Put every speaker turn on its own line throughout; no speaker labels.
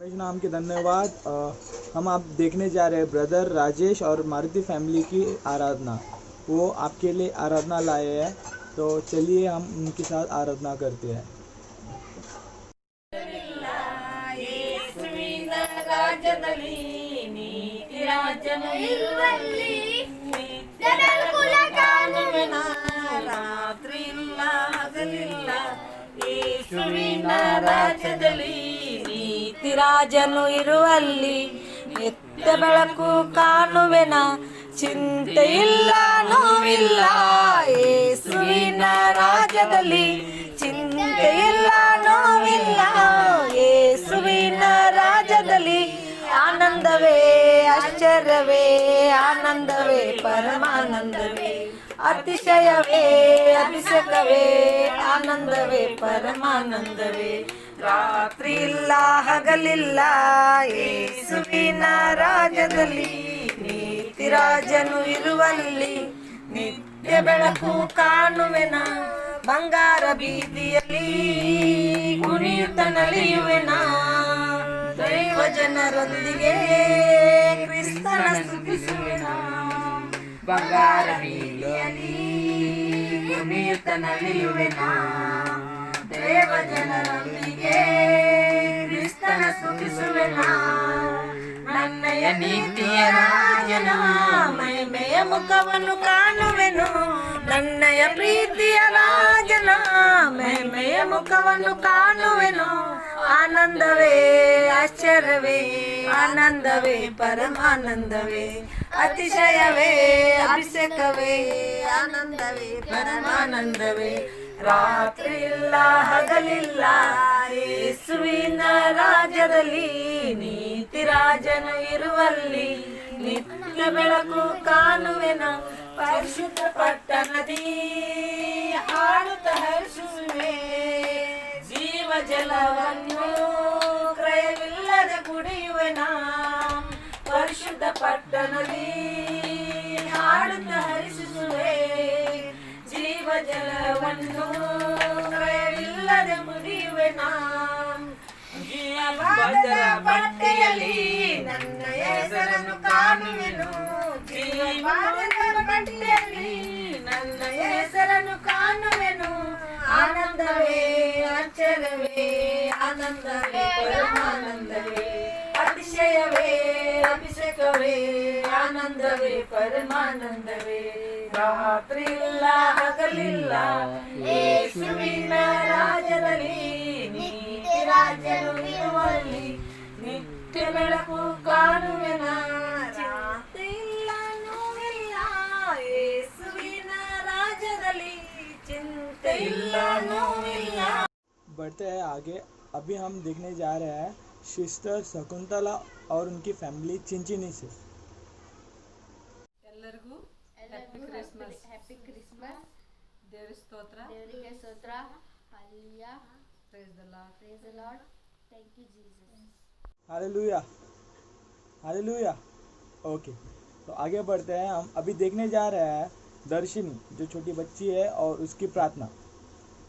रमेश नाम के धन्यवाद। हम आप देखने जा रहे हैं ब्रदर राजेश और मारुति फैमिली की आराधना। वो आपके लिए आराधना लाए हैं, तो चलिए हम उनके साथ आराधना करते हैं।
ಯೇಸುವಿನ ರಾಜ್ಯದಲ್ಲಿ ನೀತಿರಾಜನು ಇರುವಲ್ಲಿ ನಿತ್ಯ ಬೆಳಕು ಕಾಣುವೆನ, ಚಿಂತೆ ಇಲ್ಲ ನೋವಿಲ್ಲ. ಯೇಸುವಿನ ರಾಜ್ಯದಲ್ಲಿ ಚಿಂತೆ ಇಲ್ಲ ನೋವಿಲ್ಲ. ಯೇಸುವಿನ ರಾಜ್ಯದಲ್ಲಿ ಆನಂದವೇ ಆಶ್ಚರ್ಯವೇ, ಆನಂದವೇ ಪರಮಾನಂದವೇ, ಅತಿಶಯವೇ ಅಭಿಷೇಕವೇ, ಆನಂದವೇ ಪರಮಾನಂದವೇ. ರಾತ್ರಿ ಇಲ್ಲ ಹಗಲಿಲ್ಲ ಯೇಸುವಿನ ರಾಜ್ಯದಲ್ಲಿ ನೀತಿರಾಜನು ಇರುವಲ್ಲಿ ನಿತ್ಯ ಬೆಳಕು ಕಾಣುವೆನ. ಬಂಗಾರ ಬೀದಿಯಲ್ಲಿ ಕುಣಿಯುತ್ತ ನಲಿಯುವೆನ, ದೈವ ಜನರೊಂದಿಗೆ ಕ್ರಿಸ್ತನ ಸ್ತುತಿಸುವೆನ. ಬಂಗಾರ ಬೀದಿಯಲ್ಲಿ ಕುಣಿಯುತ್ತ ನಲಿಯುವೆನ, ದೇವ ಜನರೊಂದಿಗೆ ಕ್ರಿಸ್ತನ ಸ್ತುತಿಸುವೆನ. ನನ್ನಯ ನೀತಿಯ ರಾಜನ ಮಹಿಮೆಯ ಮುಖವನ್ನು ಕಾಣುವೆನು, ನನ್ನಯ ಪ್ರೀತಿಯ ರಾಜನ ಮಹಿಮೆಯ ಮುಖವನ್ನು ಕಾಣುವೆನು. ಆನಂದವೇ ಆಶ್ಚರ್ಯವೇ, ಆನಂದವೇ ಪರಮಾನಂದವೇ, ಅತಿಶಯವೇ ಅಭಿಷೇಕವೇ, ಆನಂದವೇ ಪರಮಾನಂದವೇ. ರಾತ್ರಿ ಇಲ್ಲ ಹಗಲಿಲ್ಲ ಯೇಸುವಿನ ರಾಜ್ಯದಲ್ಲಿ ನೀತಿರಾಜನು ಇರುವಲ್ಲಿ ನಿತ್ಯ ಬೆಳಕು ಕಾಣುವೆನ. ಪರಿಶುದ್ಧ ಪಟ್ಟಣದಿ ಹಾಡುತ್ತ ಹರಿಸುವೆ, ಜೀವ ಜಲವನ್ನು ಕ್ರಯವಿಲ್ಲದೆ ಕುಡಿಯುವೆನ. ಪರಿಶುದ್ಧ ಪಟ್ಟಣದಿ ಹಾಡುತ್ತ ಹರಿಸುವೆ, ಜೀವ ಜಲವನ್ನು ಕ್ರಯವಿಲ್ಲದೆ ಕುಡಿಯುವೆನ. ಜೀವದ ಪಟ್ಟಿಯಲ್ಲಿ ನನ್ನ ಹೆಸರನ್ನು ಕಾಣುವೆನು, ಜೀವದ ಪಟ್ಟಿಯಲ್ಲಿ ನನ್ನ ಹೆಸರನ್ನು ಕಾಣುವೆನು. ಆನಂದವೇ ಆಶ್ಚರ್ಯವೇ, ಆನಂದವೇ ಪರಮಾನಂದವೇ, ಅತಿಶಯವೇ ಅಭಿಷೇಕವೇ, ಆನಂದವೇ ಪರಮಾನಂದವೇ. ರಾತ್ರಿ ಇಲ್ಲ ಹಗಲಿಲ್ಲ ಯೇಸುವಿನ ರಾಜ್ಯದಲ್ಲಿ ನೀತಿರಾಜನು ಇರುವಲ್ಲಿ ನಿತ್ಯ ಬೆಳಕು ಕಾಣುವೆನ. ರಾತ್ರಿ ಇಲ್ಲ ನೋವಿಲ್ಲ ಯೇಸುವಿನ ರಾಜ್ಯದಲ್ಲಿ ಚಿಂತೆ ಇಲ್ಲ ನೋವಿಲ್ಲ.
बढ़ते हैं आगे। अभी हम देखने जा रहे हैं सिस्टर शकुंतला और उनकी फैमिली चिंचिनी से।
ಎಲ್ಲರಿಗೂ ಹ್ಯಾಪಿ ಕ್ರಿಸ್ಮಸ್.
Happy Christmas.
ದೇವರ ಸ್ತೋತ್ರ.
ದೇವರಿಗೆ ಸ್ತೋತ್ರ. Hallelujah.
Praise the Lord.
Praise the Lord. Thank you Jesus.
Hallelujah hallelujah. Okay, तो आगे बढ़ते हैं। हम अभी देखने जा रहे हैं दर्शिनी, जो छोटी बच्ची है, और उसकी प्रार्थना।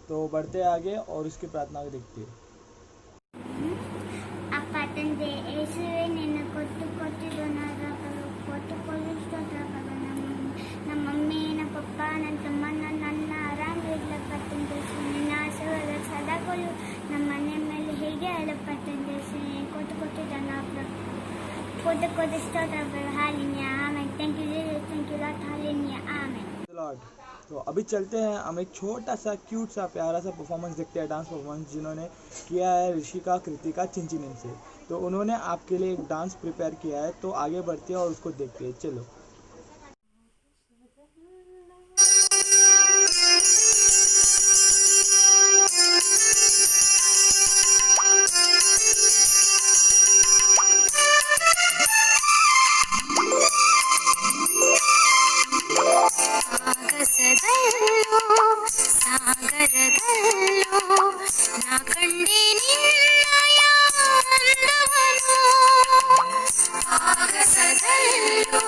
तो बढ़ते हैं आगे और उसकी प्रार्थना को देखते हैं।
ಅಪ್ಪ ತಂದೆ ಯೇಸುವೆ, ನಿನ್ನ ಕೊಟ್ಟು ಕೊಟ್ಟಿದ್ದನಾಗಲು ಕೊಟ್ಟು ಸ್ತೋತ್ರಗಳು. ನಮ್ಮ ಮಮ್ಮಿ, ನಮ್ಮ ಪಪ್ಪ, ನನ್ನ ತಮ್ಮ, ನನ್ನ ಆರಾಮಿರ್ಲಪ್ಪ ತಂದೆ. ನಿನ್ನ ಆಶೀರ್ವಾದ ಸದಾಗಳು ನಮ್ಮ ಮನೆ ಮೇಲೆ ಹೇಗೆ ಅಲ್ಲಪ್ಪ ತಂದೆ. ಕೊಟ್ಟು ಸ್ತೋತ್ರಗಳು. ಹಾಲೆಲೂಯಾ ಆಮೆನ್. Thank you Jesus. Thank you Lord. ಹಾಲೆಲೂಯಾ ಆಮೆನ್.
लॉर्ड, तो अभी चलते हैं। हम एक छोटा सा क्यूट सा प्यारा सा परफॉर्मेंस देखते हैं, डांस परफॉर्मेंस जिन्होंने किया है ऋषिका कृतिका चिंचिनी से। तो उन्होंने आपके लिए एक डांस प्रिपेयर किया है, तो आगे बढ़ते हैं और उसको देखते हैं। चलो।
ಸಾಗರದಲ್ಲೋ ನಾ ಕಂಡೆ ನಿನ್ನಯ ಅಂದವನು, ಆಗಸದಲ್ಲೋ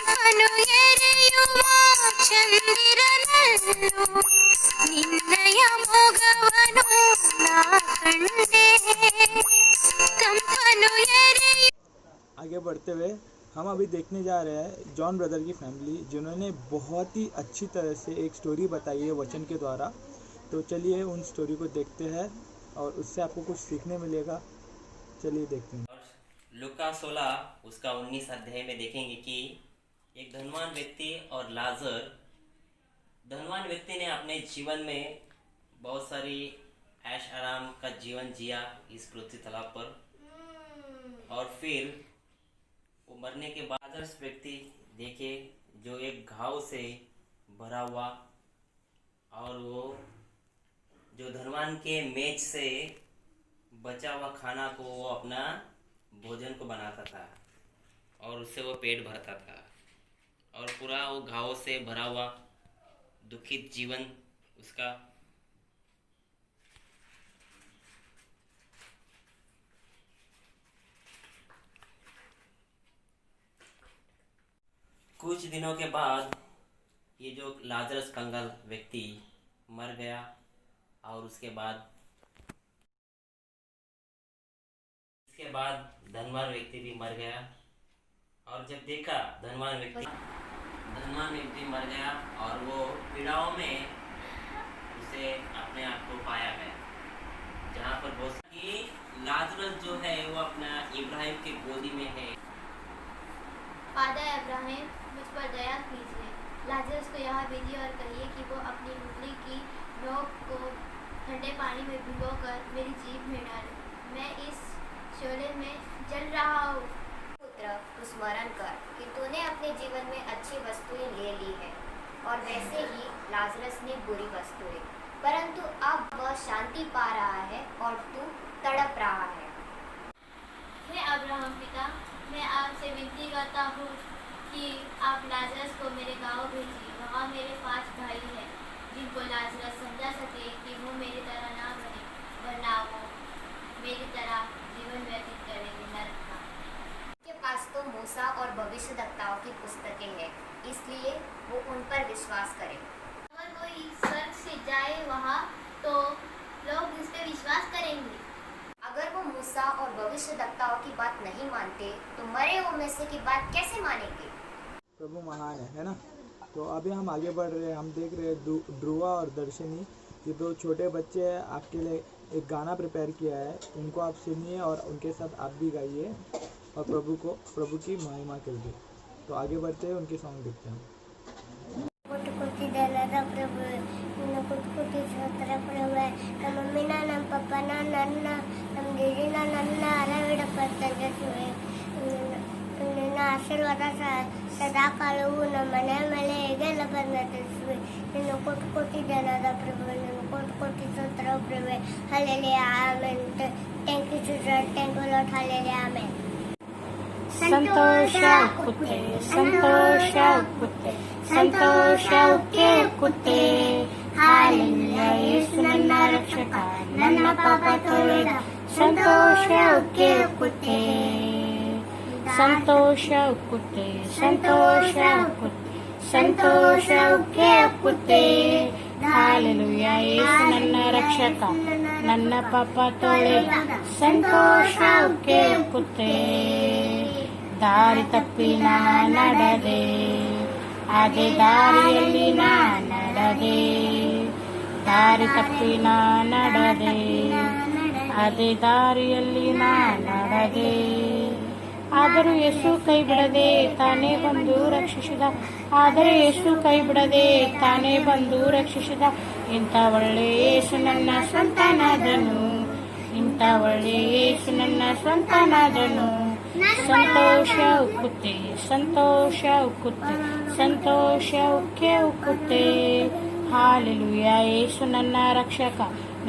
ತಂಪನು ಎರೆಯುವ ಚಂದಿರನಲ್ಲೂ ನಿನ್ನಯ ಮೊಗವನು ನಾ ಕಂಡೆ ತಂಪನು ಎರೆಯುವ
आगे बढ़ते हुए हम अभी देखने जा रहे हैं जॉन ब्रदर की फैमिली, जिन्होंने बहुत ही अच्छी तरह से एक स्टोरी बताई है वचन के द्वारा। तो चलिए उन स्टोरी को देखते हैं और उससे आपको कुछ सीखने मिलेगा। चलिए देखते हैं।
लूका 16 उसका 19 अध्याय में देखेंगे कि एक धनवान व्यक्ति और लाजर। धनवान व्यक्ति ने अपने जीवन में बहुत सारी ऐश आराम का जीवन जिया इस पृथ्वी तलाब पर, और फिर वो मरने के बाद लाजर व्यक्ति देखे जो एक घाव से भरा हुआ, और वो जो धनवान के मेज से बचा हुआ खाना को वो अपना भोजन को बनाता था और उससे वो पेट भरता था, और पूरा वो घाव से भरा हुआ दुखित जीवन उसका। कुछ दिनों के बाद ये जो लाजरस कंगाल व्यक्ति मर गया, और उसके बाद धनवान व्यक्ति भी मर गया। और जब देखा धनवान व्यक्ति मर गया और वो पीड़ाओं में उसे अपने आप को पाया गया, जहाँ पर बहुत कि लाजरस जो है वो अपना इब्राहिम की गोदी में है।
फादर अब्राहम, मुझ पर दया कीजिए, लाजरस को यहाँ भेजिए और कहिए कि वो अपनी उंगली की नोक को ठंडे पानी में भिगोकर मेरी जीभ में डाले। मैं इस शोले में जल रहा हूँ।
पुत्र, तू स्मरण कर कि तूने अपने जीवन में अच्छी वस्तुएं ले ली है, और वैसे ही लाजरस ने बुरी वस्तुएं, परंतु अब वह शांति पा रहा है और तू तड़प रहा है।
हे अब्राहम पिता, मैं आपसे विनती करता हूँ कि आप लाजरस को मेरे गांव भेजिए। वहाँ मेरे 5 भाई हैं जिनको लाजरस समझा सके कि वो मेरी तरह ना बने, वरना वो मेरी तरह जीवन व्यतीत करेंगे नरक का।
उनके पास तो मूसा और भविष्यद्वक्ताओं की पुस्तकें हैं, इसलिए वो उन पर विश्वास करें।
अगर कोई स्वर्ग से जाए वहाँ तो लोग उस पर विश्वास करेंगे।
अगर वो मूसा और भविष्यद्वक्ताओं की बात नहीं मानते तो मरे हुए में से की बात कैसे मानेंगे?
प्रभु महान है ना। तो अभी हम आगे बढ़ रहे हैं। हम देख रहे हैं ध्रुवा और दर्शनी, ये 2 छोटे बच्चे हैं, आपके लिए एक गाना प्रिपेयर किया है, उनको आप सुनिए और उनके साथ आप भी गाइए और प्रभु की महिमा कीजिए। तो आगे बढ़ते हैं, उनके सॉन्ग देखते हैं।
कोटि दलदा प्रभु निन्न कोटि स्तोत्र प्रभु ನಮ್ಮ ಮಮ್ಮಿನ ನಮ್ಮ ಪಪ್ಪನ ನನ್ನ ನಮ್ಮ ದಿದಿನ ನನ್ನ ಅರವಿಡಪಟ್ಟಂತೆ ಸುವೆ ನಿನ್ನ ಆಶೀರ್ವಾದ ಸದಾ ಕಾಲವು ನಮ್ಮ ಮನೆ ಮೇಲೆ ಹೇಗೆಲ್ಲ ಬಂದಿಸುವೆ ನಿನ್ನ ಕೋಟಿ ದಲದ ಪ್ರಭು ನಿನ್ನ ಕೋಟಿ ಸ್ತೋತ್ರ ಪ್ರಭು ಹಲ್ಲೆಲೂಯಾ ಆಮೆನ್ thank you Jesus thank you Lord ಹಲ್ಲೆಲೂಯಾ ಆಮೆನ್
ಸಂತೋಷ ಕುತ್ತೆ ಸಂತೋಷ ಕುತ್ತೆ ಸಂತೋಷಕ್ಕೆ ಕುತ್ತೆ ಹಾಲೆಲೂಯಾ ಯೇಸು ನನ್ನ ರಕ್ಷಕ ನನ್ನ ಪಾಪ ತೊಳೆದ ಸಂತೋಷಕ್ಕೆ ಕುತ್ತೆ ಸಂತೋಷ ಕುತ್ತೆ ಸಂತೋಷ ಕುತ್ತೆ ಸಂತೋಷಕ್ಕೆ ಕುತ್ತೆ ಹಾಲೆಲೂಯಾ ಯೇಸು ನನ್ನ ರಕ್ಷಕ ನನ್ನ ಪಾಪ ತೊಳೆದ ಸಂತೋಷಕ್ಕೆ ಕುತ್ತೆ ದಾರಿ ತಪ್ಪಿ ನಾ ನಡೆದೆ ಅದೇ ದಾರಿಯಲ್ಲಿ ನಾ ನಡೆದೆ ದಾರಿ ತಪ್ಪಿ ನಾ ನಡೆದೆ ಅದೇ ದಾರಿಯಲ್ಲಿ ನಾ ನಡೆದೆ ಆದರೂ ಯೇಸು ಕೈ ಬಿಡದೆ ತಾನೇ ಬಂದು ರಕ್ಷಿಸಿದ ಆದರೆ ಯೇಸು ಕೈ ಬಿಡದೆ ತಾನೇ ಬಂದು ರಕ್ಷಿಸಿದ ಇಂಥ ಒಳ್ಳೆ ಯೇಸು ನನ್ನ ಸ್ವಂತನಾದನು ಇಂಥ ಒಳ್ಳೆ ಯೇಸು ನನ್ನ ಸ್ವಂತನಾದನು ಸಂತೋಷ ಉಕ್ಕುತ್ತೆ ಸಂತೋಷ ಉಕ್ಕುತ್ತೆ ಸಂತೋಷ ಉಕ್ಕೆ ಉಕ್ಕುತ್ತೆ ಹಾಲೆಲೂಯಾ ಯೇಸು ನನ್ನ ರಕ್ಷಕ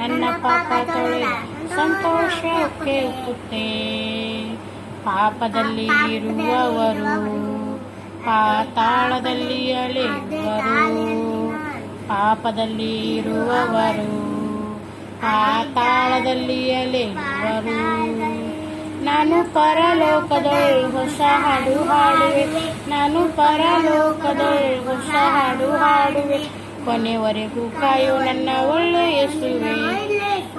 ನನ್ನ ಪಾಪ ತೊಳೆದ ಸಂತೋಷ ಉಕ್ಕೆ ಉಕ್ಕುತ್ತೆ ಪಾಪದಲ್ಲಿ ಇರುವವರು ಪಾತಾಳದಲ್ಲಿ ಅಲೆಯುವರು ಪಾಪದಲ್ಲಿ ಇರುವವರು ಪಾತಾಳದಲ್ಲಿ ಅಲೆಯುವರು ನಾನು ಪರಲೋಕದೊಳ್ ಹೊಸ ಹಾಡು ಹಾಡುವೆ, ನಾನು ಪರಲೋಕದೊಳ್ ಹೊಸ ಹಾಡು ಹಾಡುವೆ. ಕೊನೆವರೆಗೂ ಕಾಯೋ ನನ್ನ ಒಳ್ಳೆ ಯೇಸುವೆ,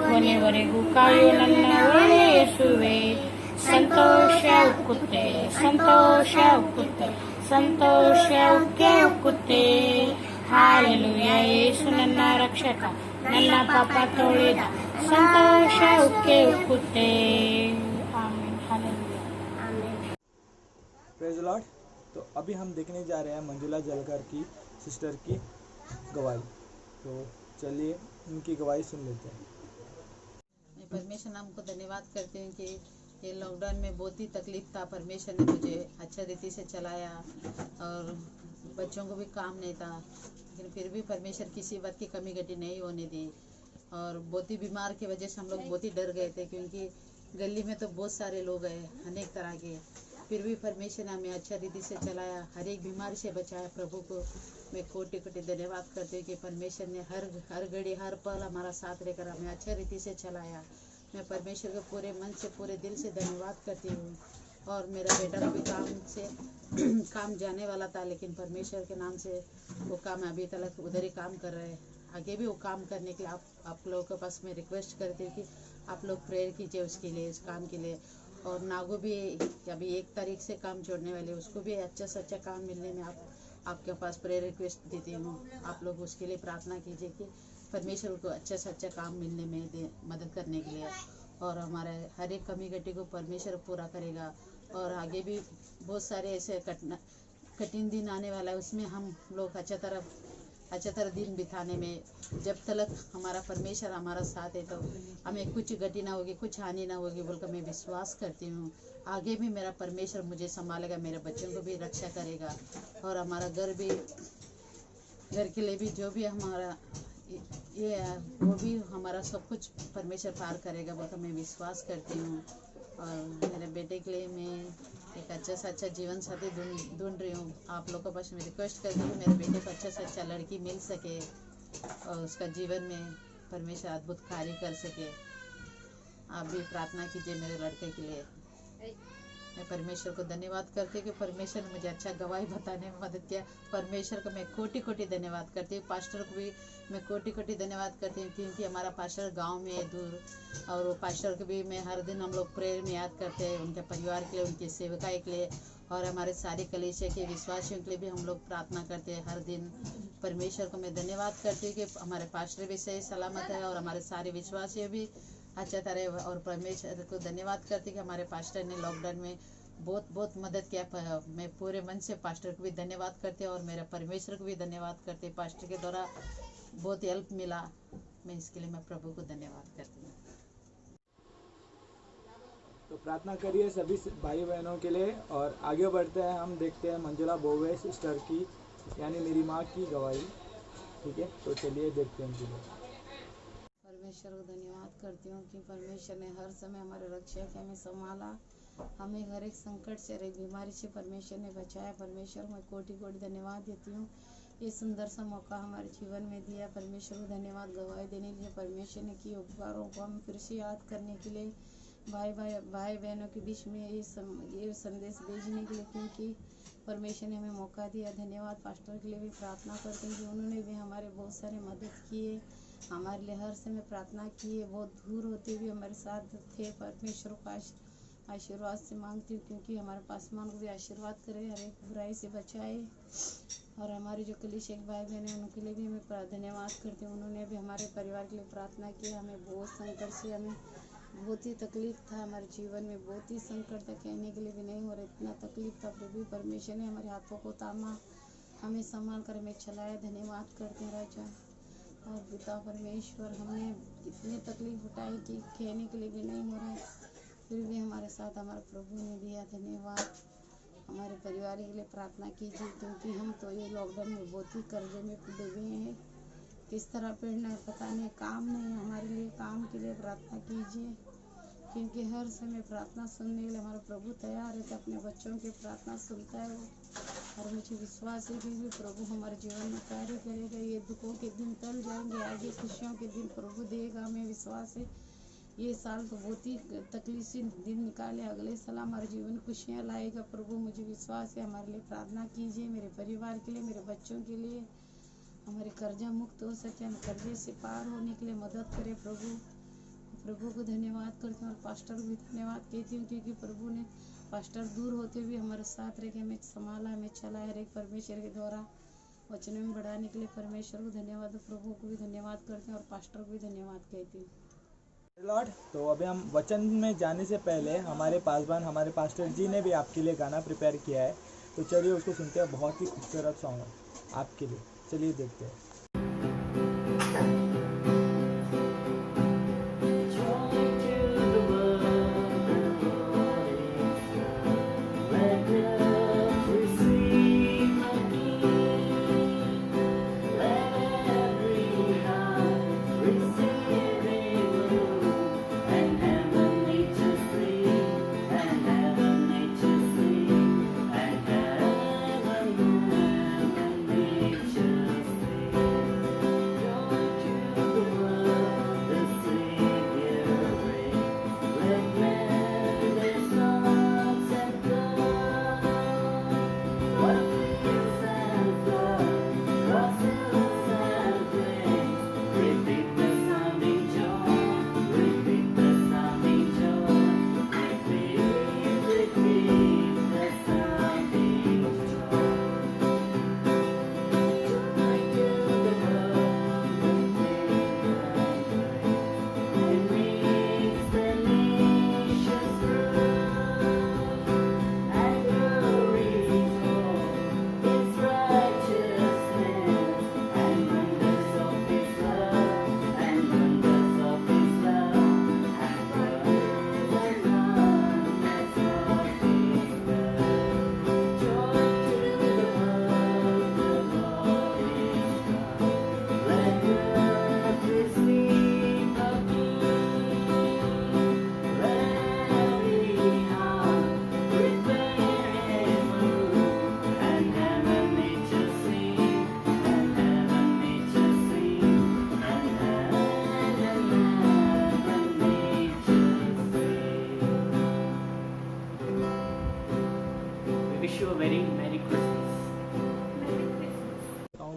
ಕೊನೆವರೆಗೂ ಕಾಯೋ ನನ್ನ ಒಳ್ಳೆ ಯೇಸುವೆ. ಸಂತೋಷ ಉಕ್ಕುತ್ತೆ, ಸಂತೋಷ ಉಕ್ಕುತ್ತೆ, ಸಂತೋಷ ಉಕ್ಕೆ ಉಕ್ಕುತ್ತೆ. ಹಾಲೆಲೂಯ, ಯೇಸು ನನ್ನ ರಕ್ಷಕ, ನನ್ನ ಪಾಪ ತೊಳೆದ, ಸಂತೋಷ ಉಕ್ಕೆ ಉಕ್ಕುತ್ತೆ. ಆಮೆನ್, ಹಾಲೆಲೂಯ.
Praise Lord. तो अभी हम देखने जा रहे हैं मंजुला जलकर की सिस्टर की गवाही। तो चलिए उनकी गवाही सुन लेते हैं।
मैं परमेश्वर नाम को धन्यवाद करती हूँ कि ये लॉकडाउन में बहुत ही तकलीफ था, परमेश्वर ने मुझे अच्छा रीति से चलाया और बच्चों को भी काम नहीं था, लेकिन फिर भी परमेश्वर किसी बात की कमी घटी नहीं होने दी। और बहुत ही बीमार की वजह से हम लोग बहुत ही डर गए थे, क्योंकि गली में तो बहुत सारे लोग हैं अनेक तरह के। फिर भी परमेश्वर ने हमें अच्छा रीति से चलाया, हर एक बीमारी से बचाया। प्रभु को मैं कोटि कोटि धन्यवाद करती हूँ कि परमेश्वर ने हर घड़ी हर पल हमारा साथ लेकर हमें अच्छा रीति से चलाया। मैं परमेश्वर को पूरे मन से पूरे दिल से धन्यवाद करती हूँ। और मेरा बेटा को भी काम जाने वाला था, लेकिन परमेश्वर के नाम से वो काम अभी तक उधर ही काम कर रहे हैं। आगे भी वो काम करने के लिए आप लोगों के पास मैं रिक्वेस्ट करती हूँ कि आप लोग प्रेयर कीजिए उसके लिए, इस काम के लिए। और नागो भी अभी 1 तारीख से काम छोड़ने वाले, उसको भी अच्छा से अच्छा काम मिलने में आपके पास प्रेयर रिक्वेस्ट देती हूँ। आप लोग उसके लिए प्रार्थना कीजिए कि परमेश्वर को अच्छा से अच्छा काम मिलने में मदद करने के लिए। और हमारे हर एक कमी घटी को परमेश्वर पूरा करेगा। और आगे भी बहुत सारे ऐसे कठिन दिन आने वाला है, उसमें हम लोग अच्छा तरह दिन बिताने में, जब तक हमारा परमेश्वर हमारा साथ है तो हमें कुछ घटी ना होगी, कुछ हानि ना होगी बोलकर मैं विश्वास करती हूँ। आगे भी मेरा परमेश्वर मुझे संभालेगा, मेरे बच्चों को भी रक्षा करेगा। और हमारा घर के लिए भी जो भी हमारा ये है वो भी हमारा सब कुछ परमेश्वर पार करेगा बोलकर मैं विश्वास करती हूँ। और मेरे बेटे के लिए मैं एक अच्छा से अच्छा जीवन साथी ढूंढ रही हूँ। आप लोगों के पास मैं रिक्वेस्ट करती हूँ कि मेरे बेटे को अच्छा से अच्छा लड़की मिल सके और उसका जीवन में परमेश्वर अद्भुत कार्य कर सके। आप भी प्रार्थना कीजिए मेरे लड़के के लिए। मैं परमेश्वर को धन्यवाद करती हूँ कि परमेश्वर ने मुझे अच्छा गवाही बताने में मदद किया। परमेश्वर को मैं कोटि कोटि धन्यवाद करती हूँ। पास्टर को भी मैं कोटि कोटि धन्यवाद करती हूँ, क्योंकि हमारा पास्टर गांव में है दूर, और वो पास्टर को भी मैं हर दिन हम लोग प्रेयर में याद करते हैं, उनके परिवार के लिए, उनकी सेवकाई के लिए, और हमारे सारे कलीसिया के विश्वासियों के लिए भी हम लोग प्रार्थना करते हैं हर दिन। परमेश्वर को मैं धन्यवाद करती हूँ कि हमारे पास्टर भी सही सलामत है और हमारे सारे विश्वासी भी अच्छा तरह। और परमेश्वर को धन्यवाद करती कि हमारे पास्टर ने लॉकडाउन में बहुत मदद किया। मैं पूरे मन से पास्टर को भी धन्यवाद करती हूँ और मेरे परमेश्वर को भी धन्यवाद करती हूँ। पास्टर के द्वारा बहुत हेल्प मिला, मैं इसके लिए मैं प्रभु को धन्यवाद करती हूँ।
तो प्रार्थना करिए सभी भाई बहनों के लिए। और आगे बढ़ते हैं, हम देखते हैं मंजुला बोवे सिस्टर की यानी मेरी माँ की गवाही। ठीक है, तो चलिए देखते हैं उनकी।
परमेश्वर को धन्यवाद करती हूँ कि परमेश्वर ने हर समय हमारे रक्षा के हमें संभाला, हमें हर एक संकट से, हर एक बीमारी से परमेश्वर ने बचाया। परमेश्वर मैं कोटि कोटि धन्यवाद देती हूँ। ये सुंदर सा मौका हमारे जीवन में दिया, परमेश्वर को धन्यवाद गवाही देने के लिए। परमेश्वर ने किए उपकारों को हम फिर से याद करने के लिए, भाई बहनों के बीच में ये संदेश भेजने के लिए, क्योंकि परमेश्वर ने हमें मौका दिया। धन्यवाद पास्टर के लिए भी प्रार्थना करते हैं कि उन्होंने भी हमारे बहुत सारे मदद किए, हमारे लिए हर समय प्रार्थना की है, बहुत दूर होते हुए हमारे साथ थे। परमेश्वर को आशीर्वाद से मांगती हूँ, क्योंकि हमारे पासमान को भी आशीर्वाद करे, हर एक बुराई से बचाए। और हमारे जो कलीसिया भाई बहन हैं उनके लिए भी मैं धन्यवाद करती हूँ। उन्होंने भी हमारे परिवार के लिए प्रार्थना की। हमें बहुत संकट से, हमें बहुत ही तकलीफ था, हमारे जीवन में बहुत ही संकट था, कहने के लिए भी नहीं हो रहा, इतना तकलीफ था। प्रभु परमेश्वर ने हमारे हाथों को थामा, हमें संभाल कर हमें चलाया। धन्यवाद करते हैं राजा और पिता परमेश्वर। हमने इतनी तकलीफ उठाई कि कहने के लिए भी नहीं हो रहा है, फिर भी हमारे साथ हमारे प्रभु ने दिया। धन्यवाद। हमारे परिवार के लिए प्रार्थना कीजिए, क्योंकि हम तो ये लॉकडाउन में बहुत ही कर्जे में डूबे हैं, किस तरह पढ़ना है पता नहीं, काम नहीं है हमारे लिए, काम के लिए प्रार्थना कीजिए, क्योंकि हर समय प्रार्थना सुनने के लिए हमारा प्रभु तैयार है, तो अपने बच्चों की प्रार्थना सुनता है वो। और मुझे विश्वास है कि भी प्रभु हमारे जीवन में कार्य करेगा। ये दुखों के दिन टल जाएंगे, आगे खुशियों के दिन प्रभु देगा, हमें विश्वास है। ये साल तो बहुत ही तकलीफ से दिन निकाले, अगले साल हमारे जीवन खुशियाँ लाएगा प्रभु, मुझे विश्वास है। हमारे लिए प्रार्थना कीजिए, मेरे परिवार के लिए, मेरे बच्चों के लिए, हमारे कर्जा मुक्त हो सके, हम कर्जे से पार होने के लिए मदद करें प्रभु। प्रभु को धन्यवाद करती हूँ और पास्टर को भी धन्यवाद कहती हूँ, क्योंकि प्रभु ने पास्टर दूर होते हुए हमारे साथ रह के हमें संभाला, हमें चलाया। हर एक परमेश्वर के द्वारा वचन में बढ़ाने के लिए परमेश्वर को धन्यवाद, प्रभु को भी धन्यवाद करते हैं और पास्टर को भी धन्यवाद कहती हूँ।
लॉर्ड, तो अभी हम वचन में जाने से पहले हमारे पासवान हमारे पास्टर जी ने भी आपके लिए गाना प्रिपेयर किया है, तो चलिए उसको सुनते हैं। बहुत ही खूबसूरत सॉन्ग है आपके लिए, चलिए देखते हैं।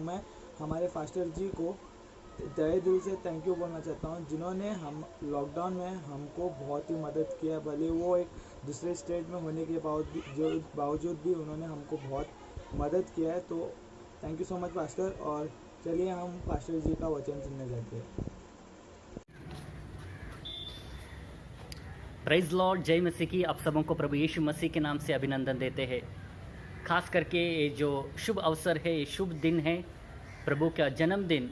मैं हमारे फास्टर जी को तहे दिल से थैंक यू बोलना चाहता हूँ, जिन्होंने हम लॉकडाउन में हमको बहुत ही मदद किया। भले वो एक दूसरे स्टेट में होने के बावजूद भी उन्होंने हमको बहुत मदद किया है। तो thank you so much pastor. और चलिए हम पास्टर जी का वचन सुनने जाते हैं।
प्रेज लॉर्ड, जय मसीह की आप सबों को प्रभु यीशु मसीह के नाम से अभिनंदन देते हैं। खास करके ये जो शुभ अवसर है, ये शुभ दिन है, प्रभु का जन्मदिन,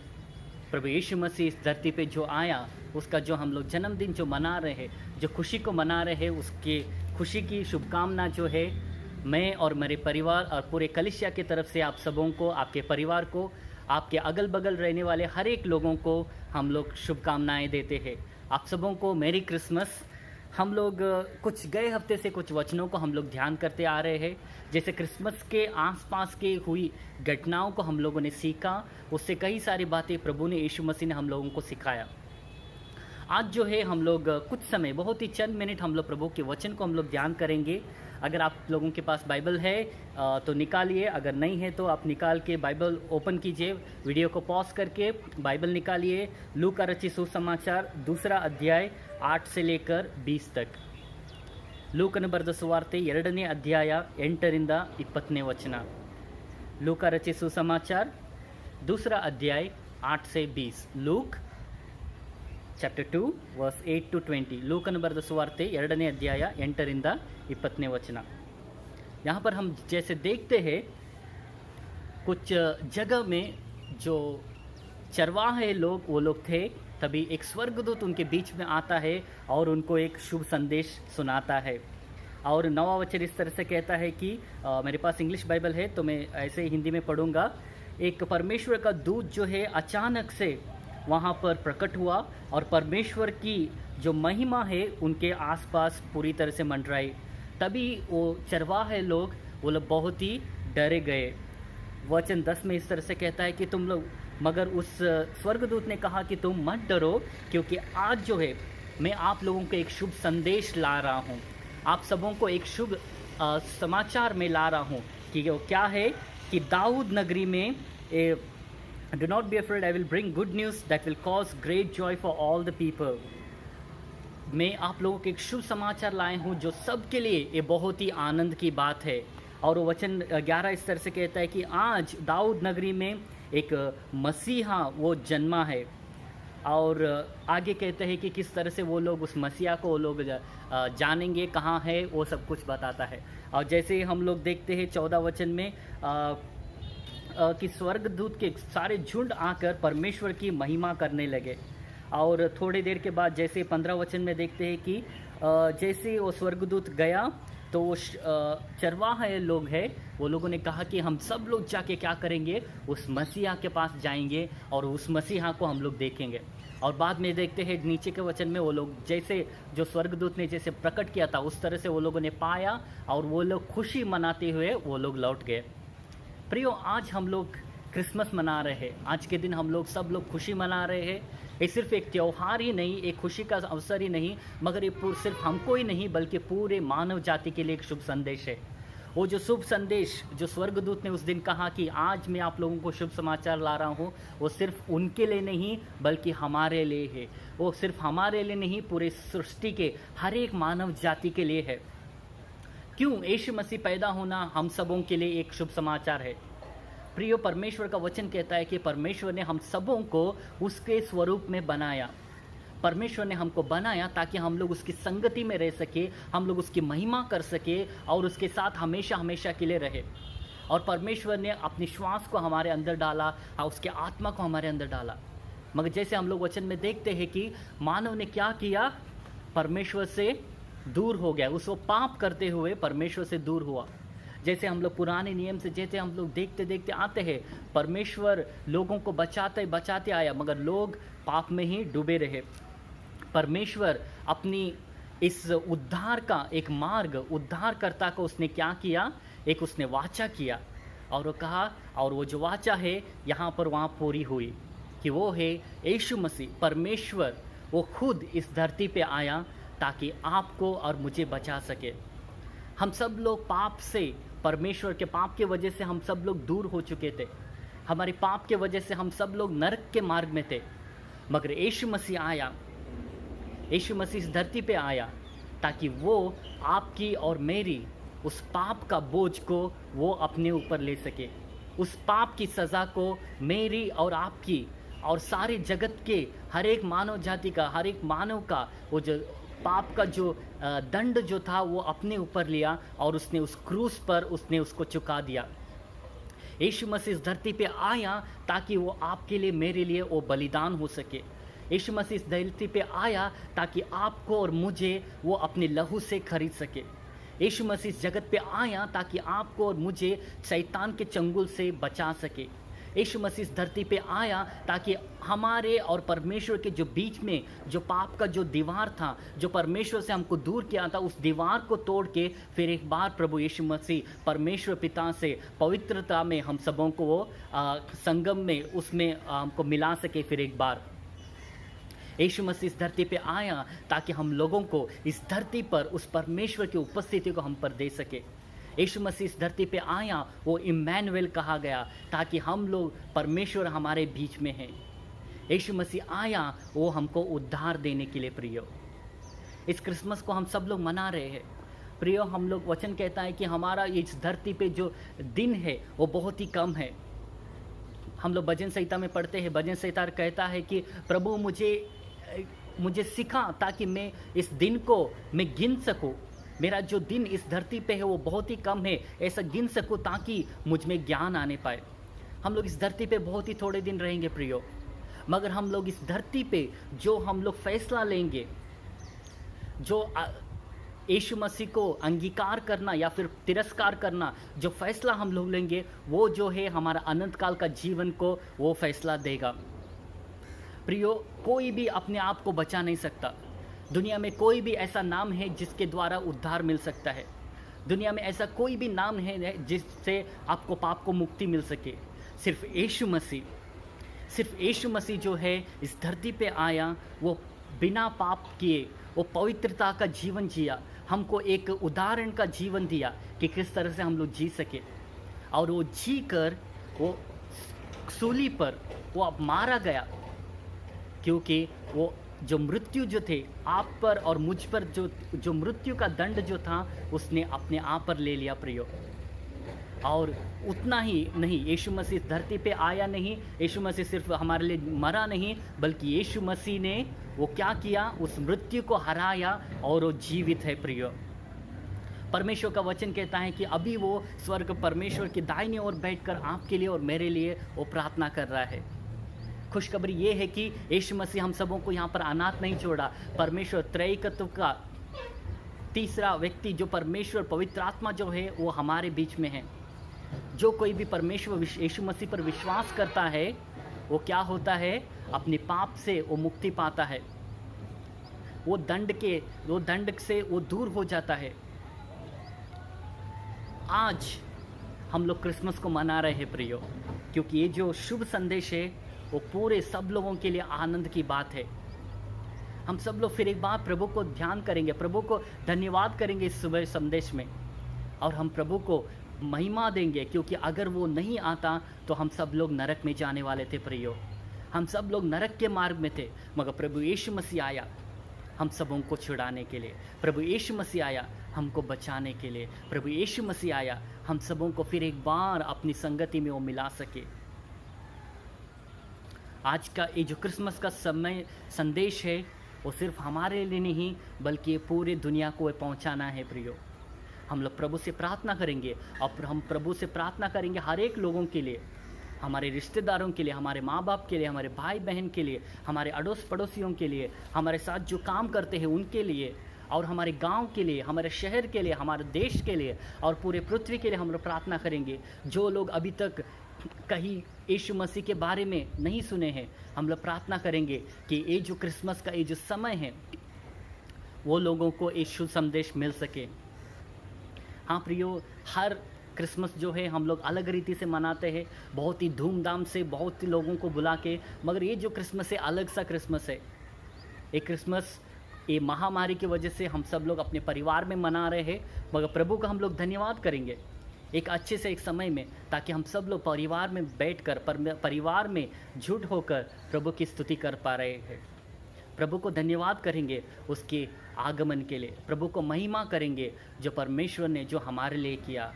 प्रभु यीशु मसीह इस धरती पे जो आया, उसका जो हम लोग जन्मदिन जो मना रहे हैं, जो खुशी को मना रहे हैं, उसके खुशी की शुभकामना जो है मैं और मेरे परिवार और पूरे कलीसिया की तरफ से आप सबों को, आपके परिवार को, आपके अगल बगल रहने वाले हर एक लोगों को हम लोग शुभकामनाएं देते हैं। आप सबों को मेरी क्रिसमस। हम लोग कुछ गए हफ्ते से कुछ वचनों को हम लोग ध्यान करते आ रहे हैं, जैसे क्रिसमस के आसपास के हुई घटनाओं को हम लोगों ने सीखा, उससे कई सारी बातें प्रभु ने, यीशु मसीह ने हम लोगों को सिखाया। आज जो है हम लोग कुछ समय, बहुत ही चंद मिनट हम लोग प्रभु के वचन को हम लोग ध्यान करेंगे। अगर आप लोगों के पास बाइबल है तो निकालिए, अगर नहीं है तो आप निकाल के बाइबल ओपन कीजिए, वीडियो को पॉज करके बाइबल निकालिए। लूका रचित सुसमाचार 2 अध्याय 8 से लेकर 20 तक। ಲೂಕನ ಬರೆದ ಸುವಾರ್ತೆ 2ನೇ ಅಧ್ಯಾಯ 8ರಿಂದ 20ನೇ ವಚನ। ಲೂಕ ರಚಿತ ಸುಸಮಾಚಾर 2 अध्याय 8 से 20। Luke chapter 2 verse 8 to 20। ಲೂಕನ ಬರೆದ ಸುವಾರ್ತೆ 2ನೇ अध्याय 8ರಿಂದ 20ನೇ वचन। यहाँ पर हम जैसे देखते हैं कुछ जगह में जो चरवाहे लोग, वो लोग थे, तभी एक स्वर्गदूत उनके बीच में आता है और उनको एक शुभ संदेश सुनाता है। और 9वां वचन इस तरह से कहता है कि मेरे पास इंग्लिश बाइबल है तो मैं ऐसे हिंदी में पढ़ूंगा। एक परमेश्वर का दूत जो है अचानक से वहाँ पर प्रकट हुआ और परमेश्वर की जो महिमा है उनके आसपास पूरी तरह से मंडराई। तभी वो चरवाहे लोग, वो लोग बहुत ही डरे गए। वचन 10 में इस तरह से कहता है कि तुम लोग, मगर उस स्वर्गदूत ने कहा कि तुम मत डरो, क्योंकि आज जो है मैं आप लोगों को एक शुभ संदेश ला रहा हूँ, आप सबों को एक शुभ समाचार में ला रहा हूँ कि वो क्या है कि दाऊद नगरी में do not be afraid, I will bring good news that will cause great Joy for all the people. मैं आप लोगों को एक शुभ समाचार लाए हूँ जो सबके लिए ये बहुत ही आनंद की बात है। और वो वचन 11 इस तरह से कहता है कि आज दाऊद नगरी में एक मसीहा वो जन्मा है। और आगे कहते हैं कि किस तरह से वो लोग उस मसीहा को वो लोग जानेंगे, कहाँ है, वो सब कुछ बताता है। और जैसे ही हम लोग देखते हैं 14 वचन में कि स्वर्गदूत के सारे झुंड आकर परमेश्वर की महिमा करने लगे। और थोड़ी देर के बाद जैसे 15 वचन में देखते हैं कि जैसे वो स्वर्गदूत गया तो वो चरवाहे लोग हैं, वो लोगों ने कहा कि हम सब लोग जाके क्या करेंगे, उस मसीहा के पास जाएंगे और उस मसीहा को हम लोग देखेंगे। और बाद में देखते हैं नीचे के वचन में वो लोग जैसे जो स्वर्गदूत ने जैसे प्रकट किया था उस तरह से वो लोगों ने पाया और वो लोग खुशी मनाते हुए वो लोग लौट गए। प्रियो, आज हम लोग क्रिसमस मना रहे हैं, आज के दिन हम लोग सब लोग खुशी मना रहे हैं। ये सिर्फ एक त्यौहार ही नहीं, एक खुशी का अवसर ही नहीं, मगर ये सिर्फ हमको ही नहीं बल्कि पूरे मानव जाति के लिए एक शुभ संदेश है। वो जो शुभ संदेश जो स्वर्गदूत ने उस दिन कहा कि आज मैं आप लोगों को शुभ समाचार ला रहा हूँ, वो सिर्फ उनके लिए नहीं बल्कि हमारे लिए है। वो सिर्फ हमारे लिए नहीं, पूरे सृष्टि के हर एक मानव जाति के लिए है। क्यों? यीशु मसीह पैदा होना हम सबों के लिए एक शुभ समाचार है। प्रियो, परमेश्वर का वचन कहता है कि परमेश्वर ने हम सबों को उसके स्वरूप में बनाया। परमेश्वर ने हमको बनाया ताकि हम लोग उसकी संगति में रह सके, हम लोग उसकी महिमा कर सके और उसके साथ हमेशा हमेशा के लिए रहे। और परमेश्वर ने अपनी श्वास को हमारे अंदर डाला और उसके आत्मा को हमारे अंदर डाला। मगर जैसे हम लोग वचन में देखते हैं कि मानव ने क्या किया, परमेश्वर से दूर हो गया, उसको पाप करते हुए परमेश्वर से दूर हुआ। जैसे हम लोग पुराने नियम से जैसे हम लोग देखते देखते आते हैं, परमेश्वर लोगों को बचाते बचाते आया मगर लोग पाप में ही डूबे रहे। परमेश्वर अपनी इस उद्धार का एक मार्ग, उद्धारकर्ता को उसने क्या किया, एक उसने वाचा किया और वो कहा, और वो जो वाचा है यहाँ पर वहाँ पूरी हुई कि वो है यीशु मसीह। परमेश्वर वो खुद इस धरती पे आया ताकि आपको और मुझे बचा सके। हम सब लोग पाप से, परमेश्वर के पाप के वजह से हम सब लोग दूर हो चुके थे। हमारे पाप के वजह से हम सब लोग नरक के मार्ग में थे। मगर यीशु मसीह आया, यीशु मसीह इस धरती पे आया ताकि वो आपकी और मेरी उस पाप का बोझ को वो अपने ऊपर ले सके। उस पाप की सज़ा को मेरी और आपकी और सारे जगत के हर एक मानव जाति का, हर एक मानव का वो जो पाप का जो दंड जो था वो अपने ऊपर लिया और उसने उस क्रूस पर उसने उसको चुका दिया। यीशु मसीह इस धरती पे आया ताकि वो आपके लिए, मेरे लिए वो बलिदान हो सके। यीशु मसीह इस धरती पे आया ताकि आपको और मुझे वो अपने लहू से खरीद सके। यीशु मसीह इस जगत पे आया ताकि आपको और मुझे शैतान के चंगुल से बचा सके। यीशु मसीह इस धरती पे आया ताकि हमारे और परमेश्वर के जो बीच में जो पाप का जो दीवार था, जो परमेश्वर से हमको दूर किया था, उस दीवार को तोड़ के फिर एक बार प्रभु यीशु मसीह परमेश्वर पिता से पवित्रता में हम सबों को वो संगम में उसमें हमको मिला सके। फिर एक बार यीशु मसीह इस धरती पे आया ताकि हम लोगों को इस धरती पर उस परमेश्वर की उपस्थिति को हम पर दे सके। यीशु मसीह इस धरती पे आया, वो इम्मैनुएल कहा गया ताकि हम लोग, परमेश्वर हमारे बीच में है। यीशु मसीह आया वो हमको उद्धार देने के लिए। प्रियो, इस क्रिसमस को हम सब लोग मना रहे हैं। प्रियो, हम लोग वचन कहता है कि हमारा इस धरती पे जो दिन है वो बहुत ही कम है। हम लोग भजन संहिता में पढ़ते हैं, भजन संहिता कहता है कि प्रभु मुझे सिखा ताकि मैं इस दिन को मैं गिन सकूं। मेरा जो दिन इस धरती पे है वो बहुत ही कम है, ऐसा गिन सकूं ताकि मुझ में ज्ञान आने पाए। हम लोग इस धरती पे बहुत ही थोड़े दिन रहेंगे प्रियो, मगर हम लोग इस धरती पे जो हम लोग फैसला लेंगे, जो यीशु मसीह को अंगीकार करना या फिर तिरस्कार करना, जो फैसला हम लोग लेंगे वो जो है हमारा अनंत काल का जीवन को वो फैसला देगा। प्रियो, कोई भी अपने आप को बचा नहीं सकता। दुनिया में कोई भी ऐसा नाम है जिसके द्वारा उद्धार मिल सकता है। दुनिया में ऐसा कोई भी नाम है जिससे आपको पाप को मुक्ति मिल सके। सिर्फ यीशु मसीह जो है इस धरती पे आया, वो बिना पाप किए वो पवित्रता का जीवन जिया, हमको एक उदाहरण का जीवन दिया कि किस तरह से हम लोग जी सके। और वो जी कर वो सूली पर वो अब मारा गया, क्योंकि वो जो मृत्यु जो थे आप पर और मुझ पर जो मृत्यु का दंड जो था उसने अपने आप पर ले लिया प्रियो। और उतना ही नहीं, यीशु मसीह धरती पे आया नहीं, यीशु मसीह सिर्फ हमारे लिए मरा नहीं, बल्कि यीशु मसीह ने वो क्या किया, उस मृत्यु को हराया और वो जीवित है प्रियो। परमेश्वर का वचन कहता है कि अभी वो स्वर्ग परमेश्वर की दाहिनी ओर बैठकर आपके लिए और मेरे लिए वो प्रार्थना कर रहा है। खुशखबरी ये है कि यीशु मसीह हम सबों को यहाँ पर अनाथ नहीं छोड़ा। परमेश्वर त्रैकत्व का तीसरा व्यक्ति जो परमेश्वर पवित्र आत्मा जो है वो हमारे बीच में है। जो कोई भी परमेश्वर यीशु मसीह पर विश्वास करता है वो क्या होता है, अपने पाप से वो मुक्ति पाता है, वो दंड से वो दूर हो जाता है। आज हम लोग क्रिसमस को मना रहे हैं प्रियो, क्योंकि ये जो शुभ संदेश है वो पूरे सब लोगों के लिए आनंद की बात है। हम सब लोग फिर एक बार प्रभु को ध्यान करेंगे, प्रभु को धन्यवाद करेंगे इस सुबह संदेश में, और हम प्रभु को महिमा देंगे, क्योंकि अगर वो नहीं आता तो हम सब लोग नरक में जाने वाले थे प्रियो। हम सब लोग नरक के मार्ग में थे, मगर प्रभु यीशु मसीह आया हम सबों को छुड़ाने के लिए। प्रभु यीशु मसीह आया हमको बचाने के लिए। प्रभु यीशु मसीह आया हम सबों को फिर एक बार अपनी संगति में वो मिला सके। आज का ये जो क्रिसमस का समय संदेश है वो सिर्फ हमारे लिए नहीं बल्कि पूरे दुनिया को पहुंचाना है प्रियो। हम लोग प्रभु से प्रार्थना करेंगे, और हम प्रभु से प्रार्थना करेंगे हर एक लोगों के लिए, हमारे रिश्तेदारों के लिए, हमारे माँ बाप के लिए, हमारे भाई बहन के लिए, हमारे अड़ोस पड़ोसियों के लिए, हमारे साथ जो काम करते हैं उनके लिए, और हमारे गांव के लिए, हमारे शहर के लिए, हमारे देश के लिए और पूरे पृथ्वी के लिए हम लोग प्रार्थना करेंगे। जो लोग अभी तक कहीं यीशु मसीह के बारे में नहीं सुने हैं, हम लोग प्रार्थना करेंगे कि ये जो क्रिसमस का ये जो समय है वो लोगों को ये शुभ संदेश मिल सके। हाँ प्रियो, हर क्रिसमस जो है हम लोग अलग रीति से मनाते हैं, बहुत ही धूमधाम से, बहुत ही लोगों को बुला के, मगर ये जो क्रिसमस है अलग सा क्रिसमस है। ये क्रिसमस ये महामारी की वजह से हम सब लोग अपने परिवार में मना रहे हैं, मगर प्रभु का हम लोग धन्यवाद करेंगे एक अच्छे से एक समय में, ताकि हम सब लोग परिवार में बैठकर परिवार में जुट होकर प्रभु की स्तुति कर पा रहे हैं। प्रभु को धन्यवाद करेंगे उसके आगमन के लिए, प्रभु को महिमा करेंगे जो परमेश्वर ने जो हमारे लिए किया।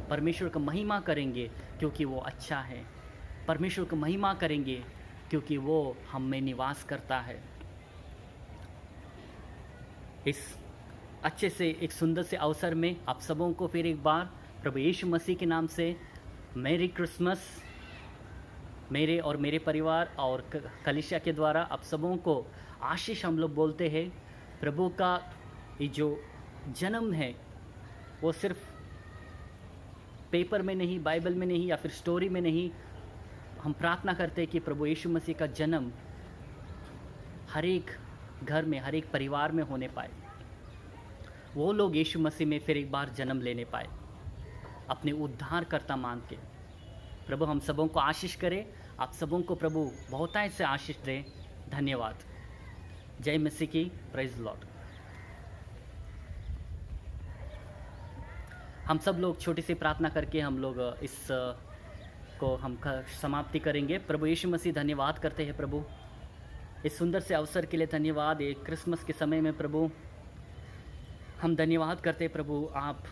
परमेश्वर को महिमा करेंगे क्योंकि वो अच्छा है। परमेश्वर को महिमा करेंगे क्योंकि वो हम में निवास करता है। इस अच्छे से एक सुंदर से अवसर में आप सबों को फिर एक बार प्रभु यीशु मसीह के नाम से मेरी क्रिसमस, मेरे और मेरे परिवार और कलीसिया के द्वारा आप सबों को आशीष हम लोग बोलते हैं। प्रभु का ये जो जन्म है वो सिर्फ पेपर में नहीं, बाइबल में नहीं या फिर स्टोरी में नहीं, हम प्रार्थना करते हैं कि प्रभु यीशु मसीह का जन्म हर एक घर में, हर एक परिवार में होने पाए। वो लोग यीशु मसीह में फिर एक बार जन्म लेने पाए, अपने उद्धारकर्ता मान के। प्रभु हम सबों को आशीष करे, आप सबों को प्रभु बहुतायत से आशीष दे। धन्यवाद। जय मसीह की। Praise Lord. हम सब लोग छोटी सी प्रार्थना करके हम लोग इस को हम समाप्ति करेंगे। प्रभु यीशु मसीह धन्यवाद करते हैं प्रभु इस सुंदर से अवसर के लिए। धन्यवाद एक क्रिसमस के समय में प्रभु हम धन्यवाद करते हैं प्रभु, आप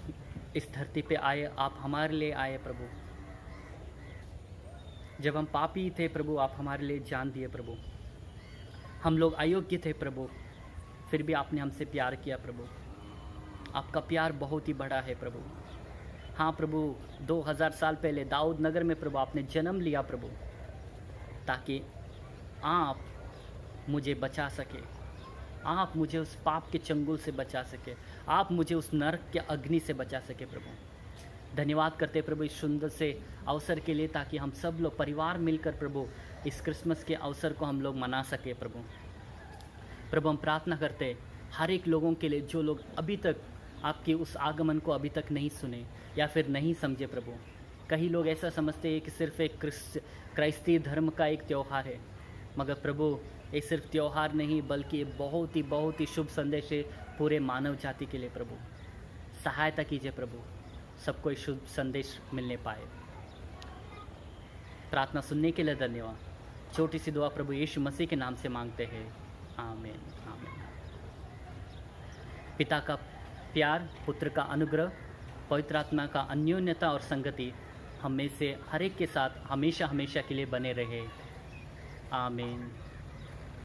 इस धरती पे आए, आप हमारे लिए आए प्रभु। जब हम पापी थे प्रभु, आप हमारे लिए जान दिए प्रभु। हम लोग अयोग्य थे प्रभु, फिर भी आपने हमसे प्यार किया प्रभु। आपका प्यार बहुत ही बड़ा है प्रभु। हाँ प्रभु, 2000 साल पहले दाऊद नगर में प्रभु आपने जन्म लिया प्रभु, ताकि आप मुझे बचा सके, आप मुझे उस पाप के चंगुल से बचा सके, आप मुझे उस नरक के अग्नि से बचा सके प्रभु। धन्यवाद करते प्रभु इस सुंदर से अवसर के लिए, ताकि हम सब लोग परिवार मिलकर प्रभु इस क्रिसमस के अवसर को हम लोग मना सके प्रभु। प्रभु हम प्रार्थना करते हर एक लोगों के लिए जो लोग अभी तक आपके उस आगमन को अभी तक नहीं सुने या फिर नहीं समझे प्रभु। कई लोग ऐसा समझते हैं कि सिर्फ एक क्राइस्ती धर्म का एक त्यौहार है, मगर प्रभु ये सिर्फ त्यौहार नहीं बल्कि ये बहुत ही शुभ संदेश है पूरे मानव जाति के लिए। प्रभु सहायता कीजिए प्रभु, सबको ये शुभ संदेश मिलने पाए। प्रार्थना सुनने के लिए धन्यवाद। छोटी सी दुआ प्रभु यीशु मसीह के नाम से मांगते हैं, आमीन आमीन। पिता का प्यार, पुत्र का अनुग्रह, पवित्र आत्मा का अन्योन्यता और संगति हम में से हर एक के साथ हमेशा हमेशा के लिए बने रहे, आमीन।